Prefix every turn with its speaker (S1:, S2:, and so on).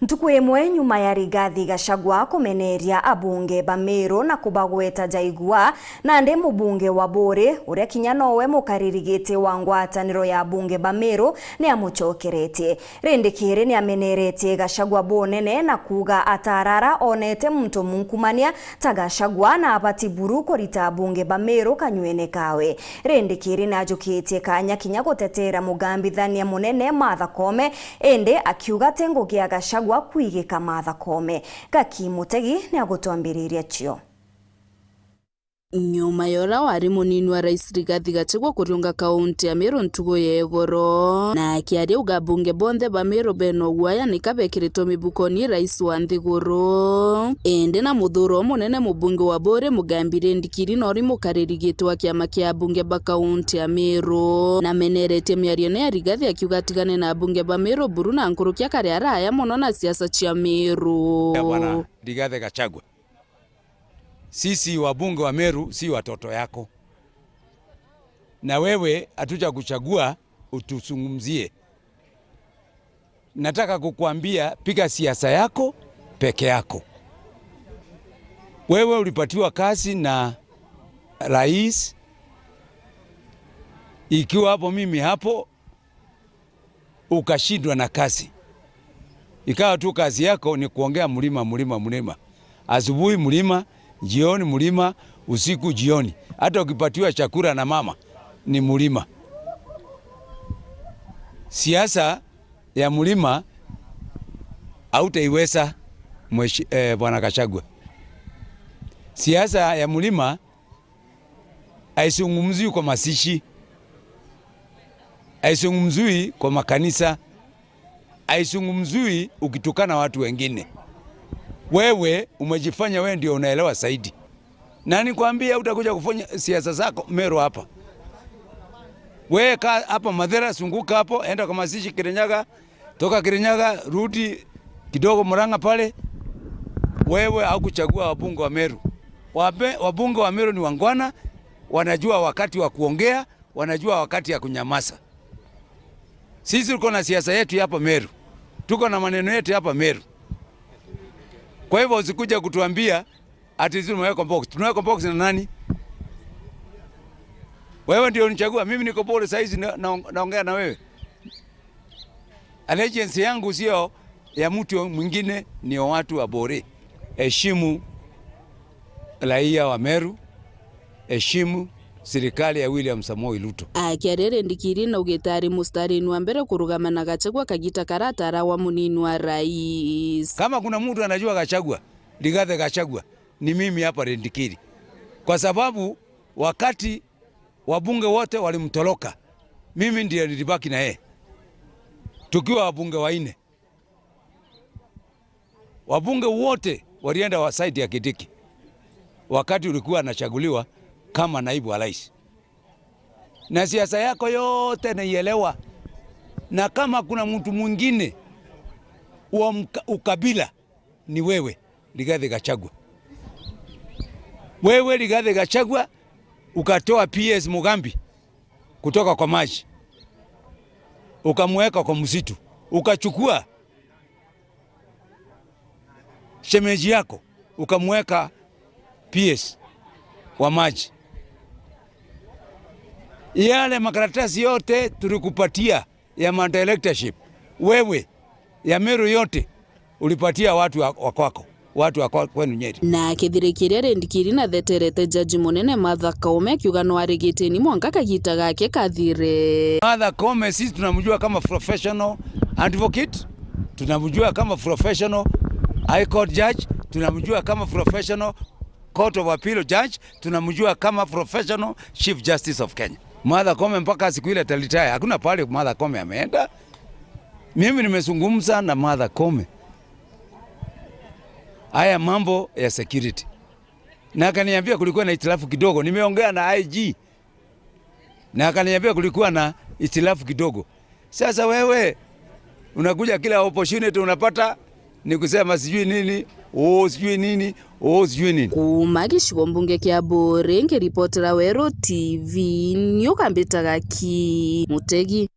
S1: Ntuku imwe nyuma ya Rigathi Gachagua kumeneria abunge ba Meru na kubagweta Jaigua na ndi mubunge wa Bore uria kinya nowe mukaririgite wa ngwataniro ya abunge ba Meru ni amuchokerete. Rindikiri ni ameneretie Gachagua bonene na kuga atarara onete muntu munkumania ta Gachagua na abati buru korita abunge ba Meru kanywene kawe. Rindikiri na ajukitie kanya kinya gutetera mugambithania munene Martha Koome ende akiuga tengo gia Gachagua kwigika Martha Koome. Gaki Mutegi ni agutwambiriria cio.
S2: Nyuma yora wari munini wa Rais Rigathi Gachagua kuriunga kaunti ya Meru ntugo ya igoro na akiaria uga bunge bonthe ba Meru beno guaya nikabekirito mibukoni rais wa nthiguru ende na muthuro munene mubunge wa Bore Mugambire Ndikiri nori mukaririgitwa kiama kia bunge ba kaunti ya Meru na meneretie miario ya Rigathi akiuga tigane na bunge ba Meru buru na nkurukia kare araya muno na siasa cia Meru.
S3: Bwana Rigathi Gachagua, sisi wabunge wa Meru si watoto yako, na wewe hatuja kuchagua utusungumzie. Nataka kukuambia piga siasa yako peke yako. Wewe ulipatiwa kazi na rais, ikiwa hapo mimi hapo ukashindwa na kazi, ikawa tu kazi yako ni kuongea mlima, asubuhi mlima, jioni mlima, usiku jioni. Hata ukipatiwa chakula na mama ni mlima. Siasa ya mlima hautaiweza Bwana Gachagua. Siasa ya mlima haizungumziwi kwa masishi, haizungumziwi kwa makanisa, haizungumziwi ukitukana watu wengine. Wewe umejifanya wewe ndio unaelewa zaidi. Nani kwambia utakuja kufanya siasa zako Meru hapa? Wewe ka hapa Mathera, sunguka hapo, enda kwa masishi Kirinyaga, toka Kirinyaga rudi kidogo Murang'a pale. Wewe haukuchagua wabunge wa Meru. Wabunge wa Meru ni wangwana, wanajua wakati wa kuongea, wanajua wakati ya kunyamaza. Sisi tuko na siasa yetu hapa Meru. Tuko na maneno yetu hapa Meru. Kwa hivyo usikuja kutuambia ati sisi tumeweka box. Tunaweka box na nani? Wewe ndio unichagua. Mimi niko Bore saizi naongea na wewe. Allegiance yangu sio ya mtu mwingine, ni watu wa Bore. Heshimu raia wa Meru. Heshimu serikali ya William Samoei Ruto.
S2: Akiarere Ndikiri na ugitari mustarini wa mbere kurugama na Gachagua kagita karatara wa munini wa rais.
S3: Kama kuna mtu anajua Gachagua, Rigathi Gachagua, ni mimi hapa Ndikiri. Kwa sababu wakati wabunge wote walimtoroka, mimi ndiye nilibaki na yeye. Tukiwa wabunge wanne. Wabunge wote walienda wa side ya Kidiki wakati ulikuwa anachaguliwa kama naibu wa rais. Na siasa yako yote naielewa. Na kama kuna mtu mwingine wa ukabila ni wewe Rigathi Gachagua. Wewe Rigathi Gachagua ukatoa PS Mugambi kutoka kwa maji, ukamweka kwa msitu, ukachukua shemeji yako ukamweka PS wa maji. Yale makaratasi yote tulikupatia ya electorship, wewe ya Meru yote ulipatia watu wa kwako, watu wa kwenu Nyeri.
S2: Na kithirikiria Ndikiri na theterete jaji munene Martha Koome akiuga no arigitini mwanka kagita gake kathire.
S3: Martha Koome sisi tunamjua kama professional advocate, tunamjua kama professional high court judge, tunamjua kama professional Court of Appeal judge, tunamjua kama professional Chief Justice of Kenya. Martha Koome mpaka siku ile talitaya, hakuna pale Martha Koome ameenda. Mimi nimezungumza na Martha Koome haya mambo ya security, na akaniambia kulikuwa na itilafu kidogo. Nimeongea na IG na akaniambia kulikuwa na itilafu kidogo. Sasa wewe unakuja kila opportunity unapata ni kusema sijui nini, sijui nini, sijui nini.
S2: Kuma gicigo mbunge kia Bore ngiripotera Wero TV niukambitaga Ki Mutegi.